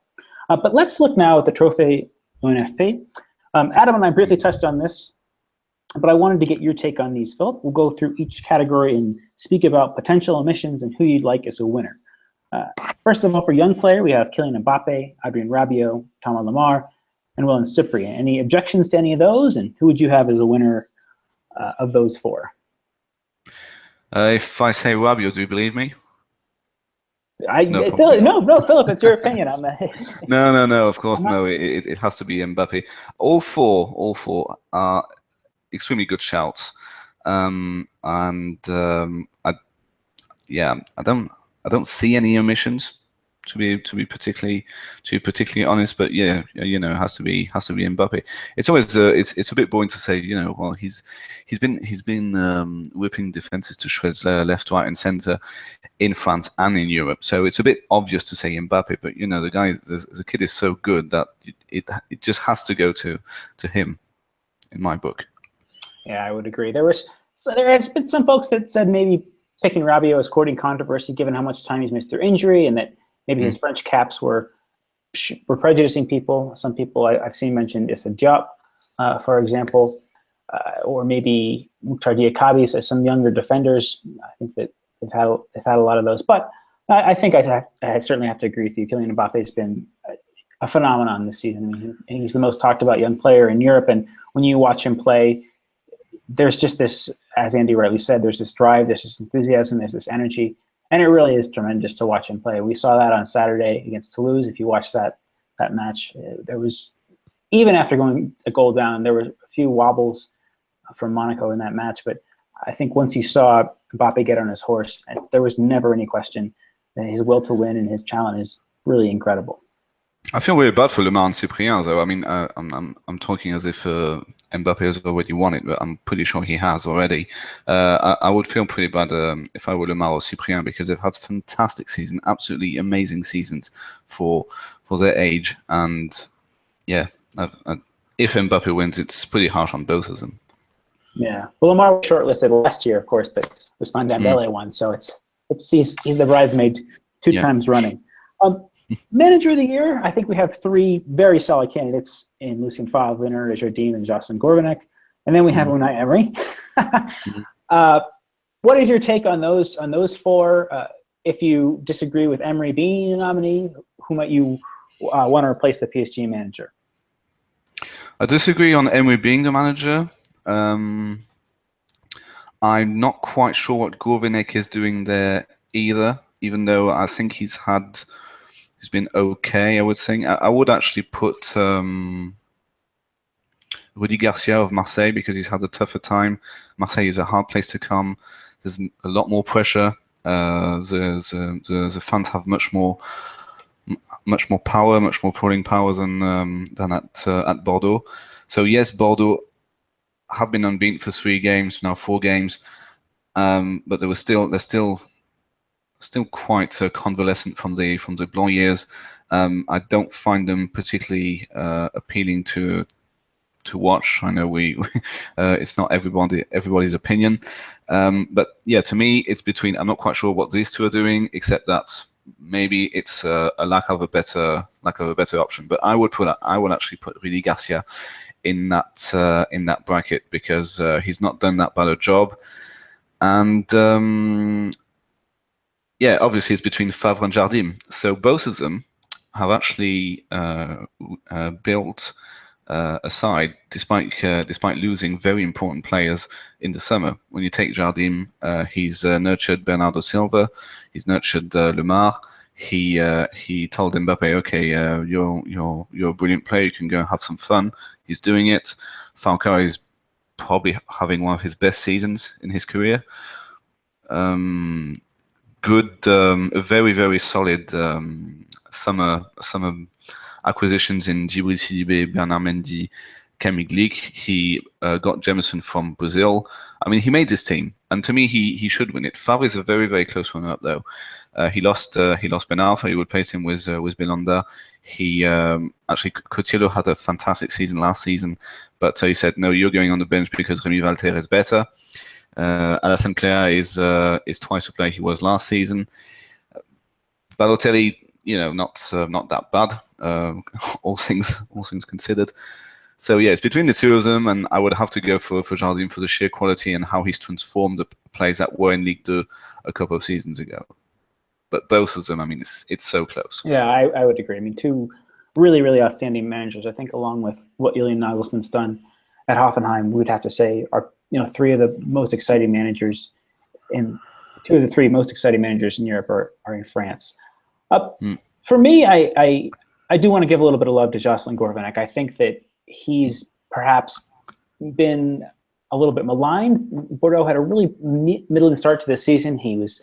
S1: But let's look now at the Trophée UNFP. Adam and I briefly touched on this, but I wanted to get your take on these, Philip. We'll go through each category and speak about potential omissions and who you'd like as a winner. First of all, for young player, we have Kylian Mbappe, Adrien Rabiot, Thomas Lemar, and William Cyprien. Any objections to any of those, and who would you have as a winner of those four?
S3: If I say Rabiot, do you believe me?
S1: Philip, it's your opinion on that.
S3: No, of course, no. It has to be Mbappe. All four are extremely good shouts. I don't see any omissions, to be particularly honest. But yeah, it has to be Mbappe. It's always it's a bit boring to say, well, he's been whipping defenses to shreds left, right, and center in France and in Europe. So it's a bit obvious to say Mbappe, but the guy, the kid is so good that it just has to go to him, in my book.
S1: Yeah, I would agree. There have been some folks that said maybe picking Rabiot is courting controversy given how much time he's missed through injury, and that maybe his French caps were prejudicing people. Some people I've seen mentioned Issa Diop, for example, or maybe Mukhtar Diakabi says some younger defenders. I think that they've had a lot of those. But I think I certainly have to agree with you. Kylian Mbappe has been a phenomenon this season. I mean, he's the most talked about young player in Europe, and when you watch him play, there's just this, as Andy rightly said, there's this drive, there's this enthusiasm, there's this energy, and it really is tremendous to watch him play. We saw that on Saturday against Toulouse. If you watch that match, there was, even after going a goal down, there were a few wobbles from Monaco in that match, but I think once you saw Mbappe get on his horse, there was never any question that his will to win and his challenge is really incredible.
S3: I feel really bad for Lemar and Cyprien, though. I mean, I'm talking as if Mbappe has already won it, but I'm pretty sure he has already. I would feel pretty bad if I were Lemar or Cyprien, because they've had fantastic seasons, absolutely amazing seasons for their age. And yeah, if Mbappe wins, it's pretty harsh on both of them.
S1: Yeah, well, Lemar was shortlisted last year, of course, but Ousmane Dembele won, so he's the bridesmaid two times running. Manager of the year, I think we have three very solid candidates in Lucien Favre, Leonardo Jardim, and Jocelyn Gourvenec. And then we have Unai Emery. What is your take on those four? If you disagree with Emery being a nominee, who might you want to replace the PSG manager?
S3: I disagree on Emery being the manager. I'm not quite sure what Gourvenec is doing there either, even though I think he's been okay, I would think. I would actually put Rudy Garcia of Marseille, because he's had a tougher time. Marseille is a hard place to come. There's a lot more pressure. The fans have much more power, much more polling power than at Bordeaux. So yes, Bordeaux have been unbeaten for 3 games, now 4 games, but they're still quite convalescent from the Blanc years. I don't find them particularly appealing to watch. I know it's not everybody's opinion, but yeah, to me, it's between. I'm not quite sure what these two are doing, except that maybe it's a lack of a better option. But I would actually put Rudy Garcia in that bracket, because he's not done that bad a job, and yeah, obviously it's between Favre and Jardim. So both of them have actually built a side despite losing very important players in the summer. When you take Jardim, he's nurtured Bernardo Silva, he's nurtured Lemar. He told Mbappe, okay, you're a brilliant player, you can go and have some fun. He's doing it. Falcao is probably having one of his best seasons in his career. Good, very, very solid summer acquisitions in Djibril Sidibé, Bernard Mendy, Camille Glick. He got Jameson from Brazil. I mean, he made this team, and to me, he should win it. Favre is a very, very close runner-up, though. He lost Ben Arfa. He replaced him with Belanda. He actually, Coutinho had a fantastic season last season, but he said, no, you're going on the bench because Rémi Walter is better. Alassane Plea is twice the player he was last season. Balotelli, not that bad, all things considered. So yeah, it's between the two of them, and I would have to go for Jardim for the sheer quality and how he's transformed the players that were in Ligue 2 a couple of seasons ago. But both of them, I mean, it's so close.
S1: Yeah, I would agree. I mean, two really, really outstanding managers. I think along with what Julian Nagelsmann's done at Hoffenheim, we would have to say are three of the most exciting managers two of the three most exciting managers in Europe are in France. For me, I do want to give a little bit of love to Jocelyn Gourvenec. I think that he's perhaps been a little bit maligned. Bordeaux had a really middling start to the season. He was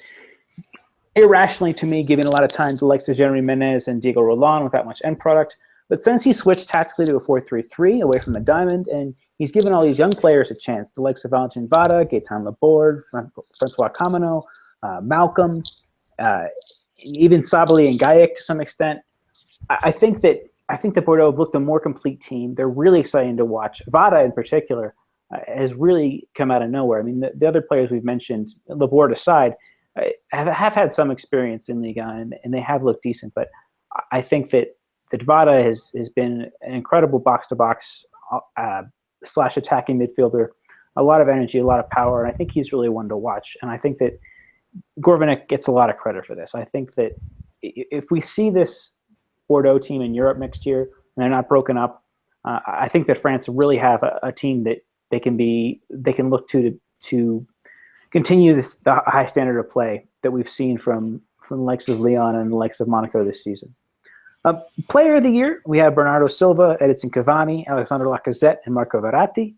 S1: irrationally, to me, giving a lot of time to the likes of Jeremy Menez and Diego Roland without much end product. But since he switched tactically to a 4-3-3 away from the diamond, and he's given all these young players a chance, the likes of Valentin Vada, Gaetan Laborde, Francois Camano, Malcolm, even Sabali and Gaik to some extent. I think that Bordeaux have looked a more complete team. They're really exciting to watch. Vada in particular has really come out of nowhere. I mean, the other players we've mentioned, Laborde aside, have had some experience in Liga and they have looked decent. But I think that Vada has been an incredible box-to-box / attacking midfielder, a lot of energy, a lot of power, and I think he's really one to watch. And I think that Gourvenec gets a lot of credit for this. I think that if we see this Bordeaux team in Europe next year and they're not broken up, I think that France really have a team that they can look to continue the high standard of play that we've seen from the likes of Lyon and the likes of Monaco this season. Player of the year, we have Bernardo Silva, Edinson Cavani, Alexandre Lacazette, and Marco Verratti.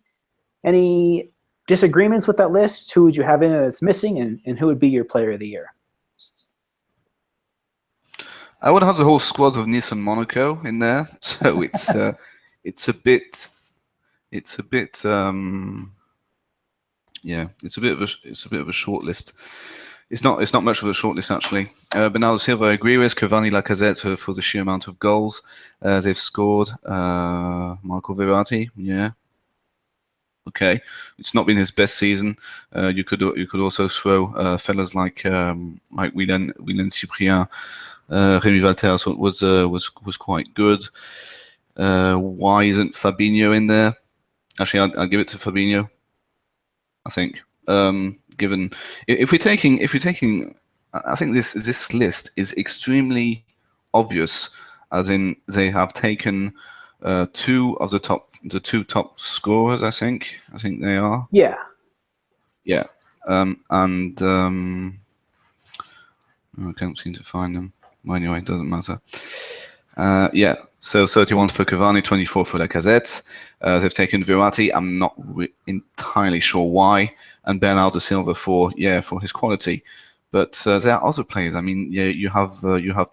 S1: Any disagreements with that list? Who would you have in it that's missing, and who would be your player of the year?
S3: I would have the whole squad of Nice and Monaco in there, so it's a bit of a short list. It's not much of a short list actually. Bernardo Silva, I agree with. Cavani, Lacazette for the sheer amount of goals they've scored. Marco Verratti, yeah. Okay, it's not been his best season. You could also throw fellas like Willian Cyprien, Rémi Walter was quite good. Why isn't Fabinho in there? Actually, I'll give it to Fabinho. I think, given if we're taking, I think this list is extremely obvious, as in they have taken two of the two top scorers. I think they are.
S1: Yeah.
S3: Yeah. I can't seem to find them. Well, anyway, it doesn't matter. Yeah. So 31 for Cavani, 24 for Lacazette. They've taken Verratti. I'm not entirely sure why, and Bernardo Silva for his quality. But there are other players. I mean, yeah, you have Thuram,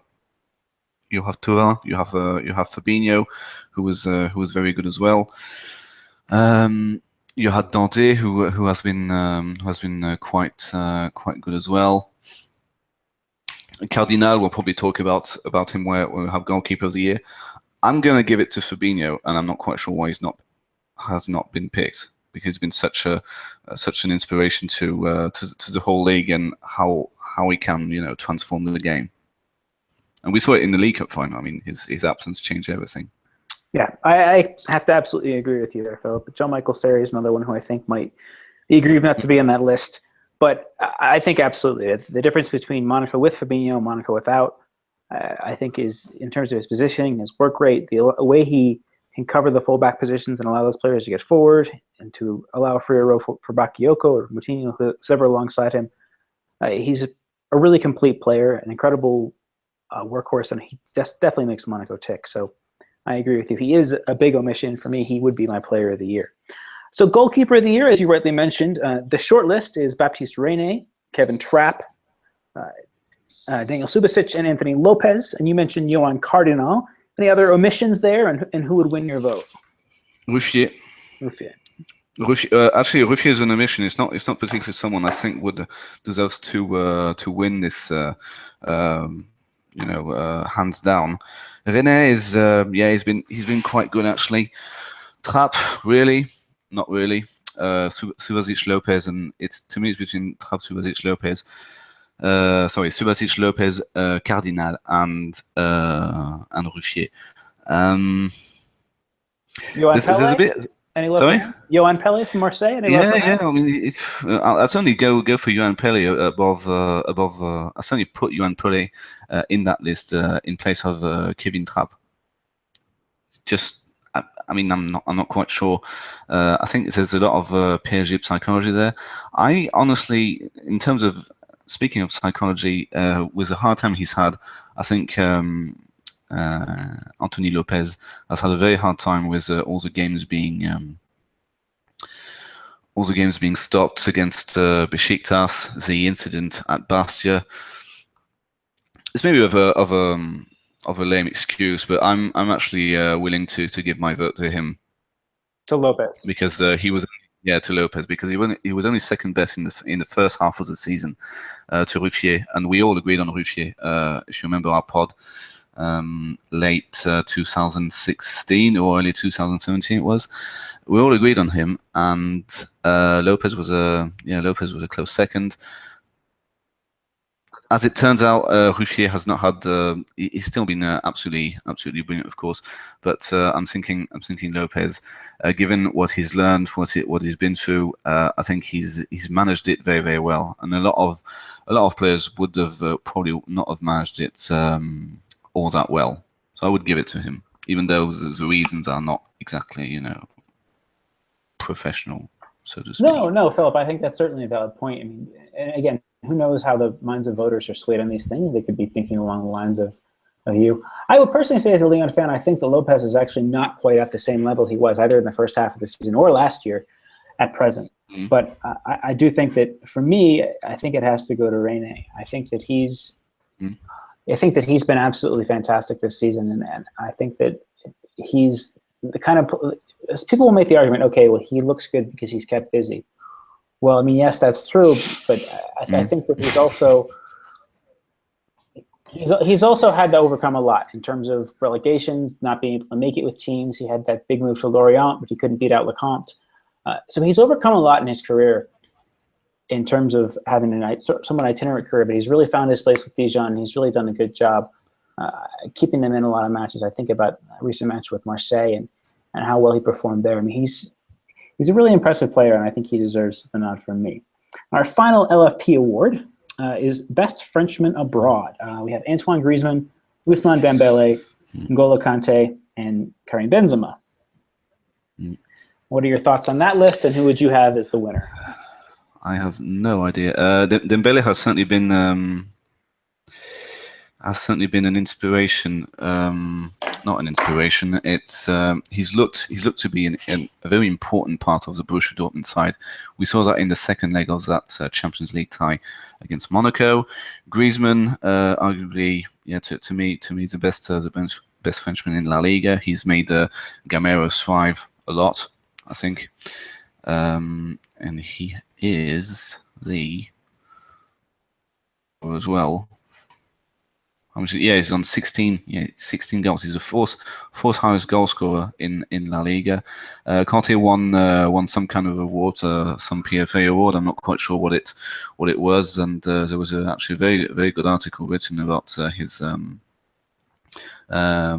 S3: you have Fabinho, who was very good as well. You had Dante, who has been quite good as well. Cardinal, we'll probably talk about him where we'll have goalkeeper of the year. I'm going to give it to Fabinho, and I'm not quite sure why has not been picked, because he's been such an inspiration to the whole league and how he can transform the game. And we saw it in the League Cup final. I mean, his absence changed everything.
S1: Yeah, I have to absolutely agree with you there, Philip. Jean-Michel Seri is another one who I think might be aggrieved not to be on that list. But I think absolutely the difference between Monaco with Fabinho and Monaco without, I think, is in terms of his positioning, his work rate, the way he can cover the fullback positions and allow those players to get forward and to allow a freer row for Bakayoko or Moutinho, who's ever alongside him. He's a really complete player, an incredible workhorse, and he definitely makes Monaco tick. So I agree with you. He is a big omission. For me, he would be my player of the year. So goalkeeper of the year, as you rightly mentioned, the short list is Baptiste Rene, Kevin Trapp, Daniel Subasic, and Anthony Lopez. And you mentioned Johan Cardinal. Any other omissions there, and who would win your vote?
S3: Ruffier. Actually, Ruffier is an omission. It's not particularly someone I think would deserves to win this. Hands down. Rene is he's been quite good actually. Trapp, really. Not really. Subasic Lopez, and to me it's between Trapp, Subasic Lopez. Subasic Lopez, Cardinal, and Ruffier. There's a bit.
S1: Any love?
S3: Sorry,
S1: Johan Pele from Marseille. Any love for him?
S3: I mean, I'd certainly go for Johan Pele above. I certainly put Johan Pele in that list in place of Kevin Trapp. Just, I mean, I'm not quite sure. I think there's a lot of PSG psychology there. I honestly, in terms of speaking of psychology, with the hard time he's had, I think Anthony Lopez has had a very hard time with all the games being stopped against Besiktas. The incident at Bastia. It's maybe of a lame excuse, but I'm actually willing to give my vote to him.
S1: To Lopez,
S3: because he was to Lopez, because he was only second best in the first half of the season to Ruffier, and we all agreed on Ruffier. If you remember our pod, late 2016 or early 2017 it was, we all agreed on him, and Lopez was a close second. As it turns out, Ruffier has not had. He's still been absolutely brilliant, of course. But I'm thinking Lopez, given what he's learned, what he's been through, I think he's managed it very, very well. And a lot of players would have probably not have managed it all that well. So I would give it to him, even though the reasons are not exactly professional, so to speak.
S1: No, Philip. I think that's certainly a valid point. I mean, and again, who knows how the minds of voters are swayed on these things? They could be thinking along the lines of you. I would personally say, as a Lyon fan, I think that Lopez is actually not quite at the same level he was either in the first half of the season or last year at present. Mm. But I do think that, for me, I think it has to go to Rene. I think that he's been absolutely fantastic this season, and I think that he's the kind of people will make the argument, okay, well, he looks good because he's kept busy. Well, I mean, yes, that's true, but I think that he's also had to overcome a lot in terms of relegations, not being able to make it with teams. He had that big move to Lorient, but he couldn't beat out Lecomte. So he's overcome a lot in his career in terms of having a somewhat itinerant career, but he's really found his place with Dijon. He's really done a good job keeping them in a lot of matches. I think about a recent match with Marseille and how well he performed there. I mean, he's a really impressive player, and I think he deserves the nod from me. Our final LFP award is Best Frenchman Abroad. We have Antoine Griezmann, Ousmane Dembele, N'Golo Kante, and Karim Benzema. What are your thoughts on that list, and who would you have as the winner?
S3: I have no idea. Dembele has certainly been an inspiration. Not an inspiration. It's he's looked to be a very important part of the Borussia Dortmund side. We saw that in the second leg of that Champions League tie against Monaco. Griezmann, arguably, to me, the best Frenchman in La Liga. He's made Gamero thrive a lot, I think, and he is the as well. He's on 16 goals. He's the fourth highest goal scorer in La Liga. Kante won some kind of award, some PFA award. I'm not quite sure what it was. And there was actually a very, very good article written about his how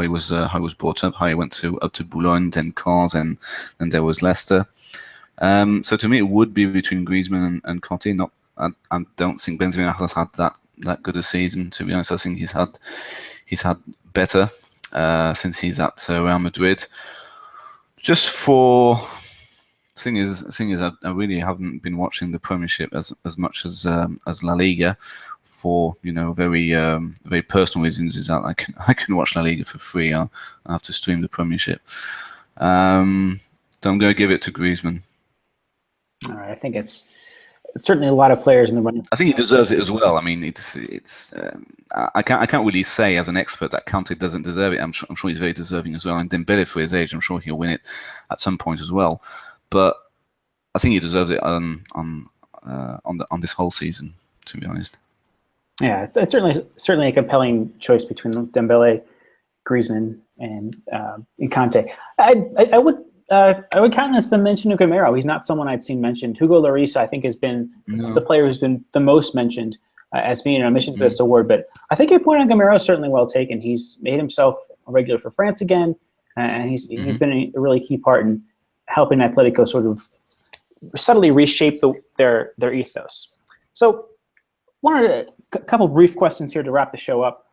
S3: he was brought up, how he went up to Boulogne, then Caen, and there was Leicester. So to me, it would be between Griezmann and Kante. I don't think Benzema has had that good a season, to be honest. I think he's had better since he's at Real Madrid. Just for thing is, I really haven't been watching the Premiership as much as La Liga for very very personal reasons. Is that I can watch La Liga for free. I have to stream the Premiership. So I'm going to give it to Griezmann.
S1: All right, I think it's certainly a lot of players in the running.
S3: I think he deserves it as well. I mean, it's. I can't really say as an expert that Kante doesn't deserve it. I'm sure he's very deserving as well. And Dembele, for his age, I'm sure he'll win it at some point as well. But I think he deserves it on this whole season, to be honest.
S1: Yeah, it's certainly a compelling choice between Dembele, Griezmann, and Kante. I I would count this the mention of Gamero. He's not someone I'd seen mentioned. Hugo Lloris, I think, has been the player who's been the most mentioned as being an admission to this award. But I think your point on Gamero is certainly well taken. He's made himself a regular for France again, and he's been a really key part in helping Atletico sort of subtly reshape their ethos. So, wanted a couple brief questions here to wrap the show up.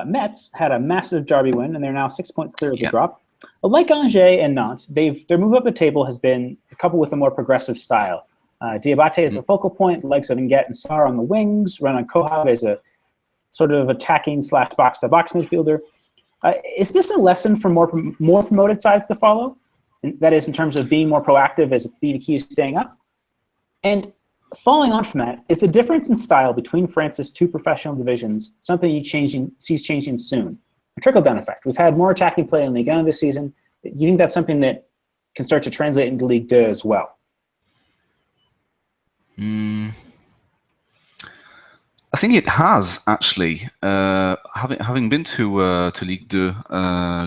S1: Metz had a massive Derby win, and they're now 6 points clear of the drop. Like Angers and Nantes, their move up the table has been coupled with a more progressive style. Diabate is the focal point, the likes of Nguet and Sarr on the wings, Renan Kohab is a sort of attacking / box-to-box midfielder. Is this a lesson for more promoted sides to follow? And that is, in terms of being more proactive as being a key to staying up? And following on from that, is the difference in style between France's two professional divisions something you sees changing soon? A trickle-down effect. We've had more attacking play in Ligue 1 this season. You think that's something that can start to translate into Ligue 2 as well?
S3: I think it has, actually. Having been to Ligue 2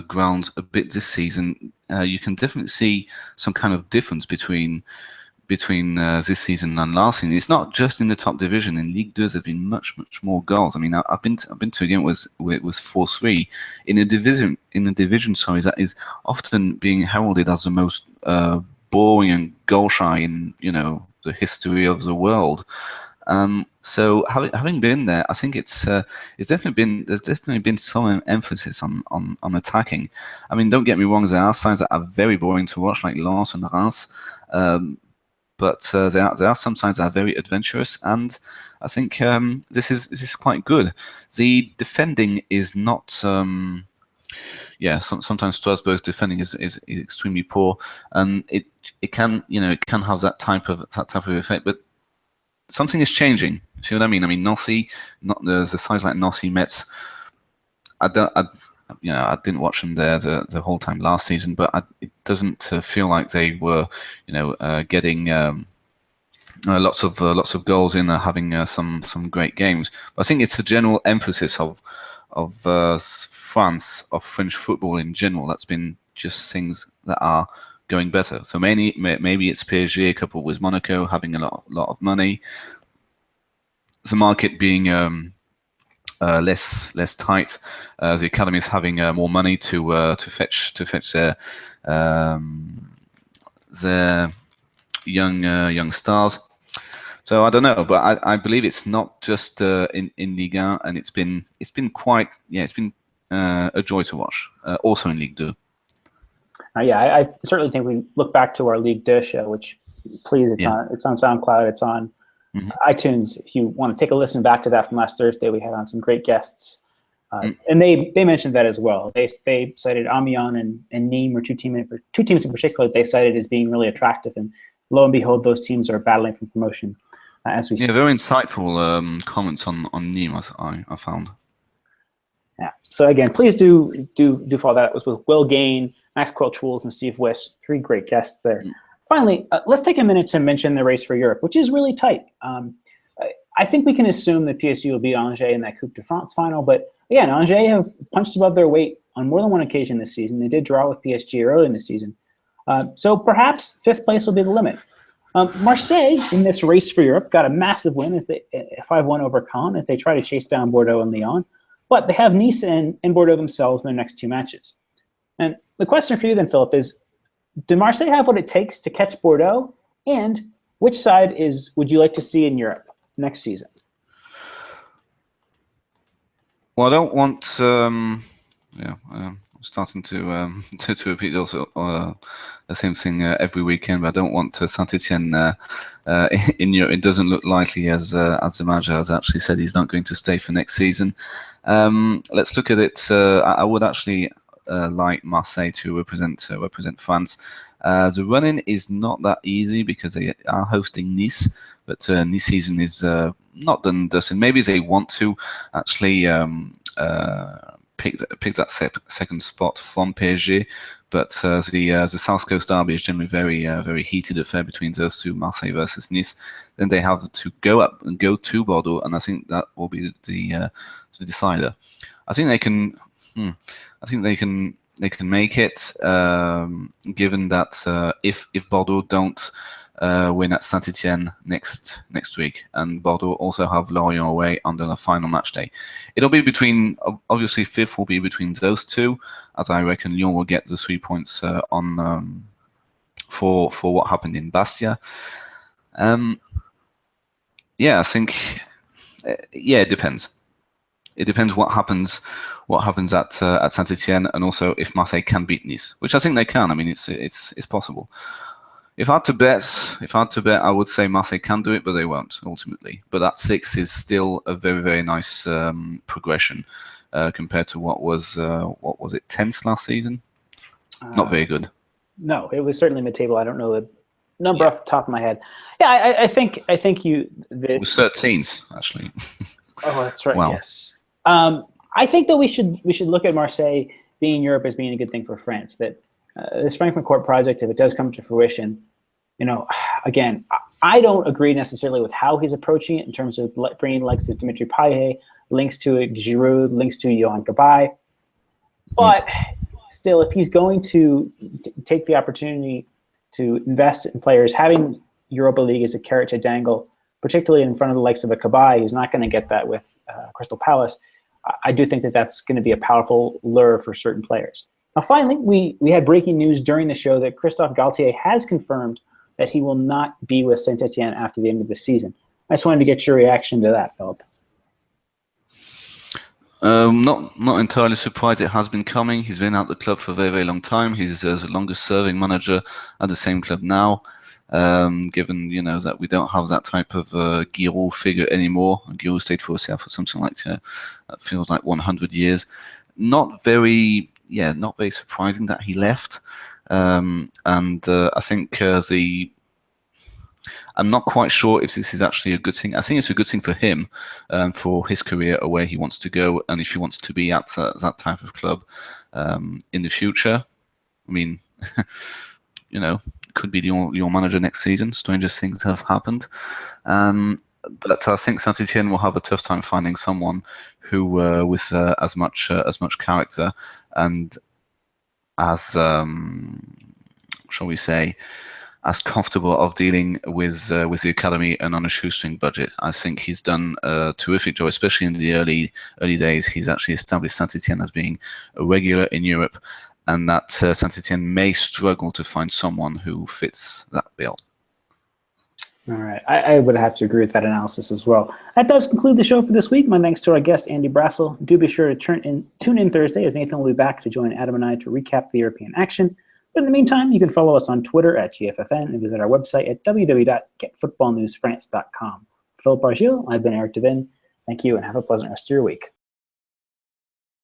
S3: grounds a bit this season, you can definitely see some kind of difference between this season and last season. It's not just in the top division. In Ligue 2, there's been much more goals. I mean, I've been to a game where it was 4-3 in a division. Sorry, that is often being heralded as the most boring and goal shy in the history of the world. So having been there, I think there's definitely been some emphasis on attacking. I mean, don't get me wrong, there are sides that are very boring to watch, like Lens and Reims. But there are some sides that are very adventurous, and I think this is quite good. The defending is not. Sometimes Strasbourg's defending is extremely poor, and it can have that type of effect. But something is changing. See what I mean? I mean, Nancy, the sides like Nancy, Metz. I didn't watch them there the whole time last season, but it doesn't feel like they were, getting lots of goals in, having some great games. But I think it's the general emphasis of France, of French football in general, that's been just things that are going better. So maybe it's PSG coupled with Monaco having a lot of money, the market being less tight. The academy is having more money to fetch their young stars. So I don't know, but I believe it's not just in Ligue 1, and it's been quite a joy to watch. Also in Ligue 2.
S1: I certainly think we look back to our Ligue 2 show, which it's on SoundCloud, it's on iTunes. If you want to take a listen back to that from last Thursday, we had on some great guests, and they mentioned that as well. They cited Amiens and Nîmes, or two teams in particular. They cited as being really attractive, and lo and behold, those teams are battling for promotion as we.
S3: Yeah, very insightful comments on Nîmes. I found.
S1: Yeah. So again, please do follow that. It was with Will Gain, Max Quelch-Wools, and Steve Wiss. 3 great guests there. Finally, let's take a minute to mention the race for Europe, which is really tight. I think we can assume that PSG will beat Angers in that Coupe de France final, but again, Angers have punched above their weight on more than one occasion this season. They did draw with PSG early in the season. So perhaps 5th place will be the limit. Marseille, in this race for Europe, got a massive win as they 5-1 over Caen as they try to chase down Bordeaux and Lyon. But they have Nice and Bordeaux themselves in their next 2 matches. And the question for you then, Philip, is do Marseille have what it takes to catch Bordeaux? And which side would you like to see in Europe next season?
S3: Well, I don't want. I'm starting to repeat also the same thing every weekend, but I don't want Saint-Etienne in Europe. It doesn't look likely, as the manager has actually said he's not going to stay for next season. Let's look at it. I would actually like Marseille to represent France. The run-in is not that easy because they are hosting Nice, but Nice season is not done dusted. Maybe they want to actually pick that second spot from PSG, but the South Coast derby is generally very heated affair between those two, Marseille versus Nice. Then they have to go up and go to Bordeaux, and I think that will be the decider. I think they can make it. Given that if Bordeaux don't win at Saint-Etienne next week, and Bordeaux also have Lorient away on the final match day, it'll be between, obviously fifth will be between those two, as I reckon Lyon will get the 3 points on for what happened in Bastia. Yeah, I think it depends. It depends what happens at Saint-Etienne, and also if Marseille can beat Nice, which I think they can. I mean, it's possible. If I had to bet, I would say Marseille can do it, but they won't ultimately. But that 6 is still a very, very nice progression compared to what was it, 10th last season? Not very good.
S1: No, it was certainly mid-table. I don't know the number off the top of my head. Yeah, I think you.
S3: It was 13th actually.
S1: Oh, that's right.
S3: Wow.
S1: Yes. I think that we should look at Marseille being in Europe as being a good thing for France. That this Frank-McCourt project, if it does come to fruition, again, I don't agree necessarily with how he's approaching it in terms of bringing links to Dimitri Payet, links to Giroud, links to Yohan Cabaye. But still, if he's going to take the opportunity to invest in players, having Europa League as a carrot to dangle, particularly in front of the likes of a Cabaye, who's not going to get that with Crystal Palace, I do think that that's going to be a powerful lure for certain players. Now, finally, we had breaking news during the show that Christophe Galtier has confirmed that he will not be with Saint-Etienne after the end of the season. I just wanted to get your reaction to that, Philip.
S3: Not entirely surprised. It has been coming. He's been at the club for a very, very long time. He's the longest-serving manager at the same club now. Given that we don't have that type of Giroud figure anymore. Giroud stayed for himself for something like that feels like 100 years. Not very surprising that he left. And I think I'm not quite sure if this is actually a good thing. I think it's a good thing for him, for his career, or where he wants to go, and if he wants to be at that type of club in the future. I mean, could be your manager next season. Strangest things have happened. But I think Saint-Etienne will have a tough time finding someone who, with as much character and as shall we say, as comfortable of dealing with the academy and on a shoestring budget. I think he's done a terrific job, especially in the early days. He's actually established Saint-Etienne as being a regular in Europe, and that Saint-Etienne may struggle to find someone who fits that bill.
S1: All right. I would have to agree with that analysis as well. That does conclude the show for this week. My thanks to our guest, Andy Brassell. Do be sure to tune in Thursday, as Nathan will be back to join Adam and I to recap the European action. But in the meantime, you can follow us on Twitter at GFFN and visit our website at www.getfootballnewsfrance.com. Philip Bargiel, I've been Eric Devin. Thank you, and have a pleasant rest of your week.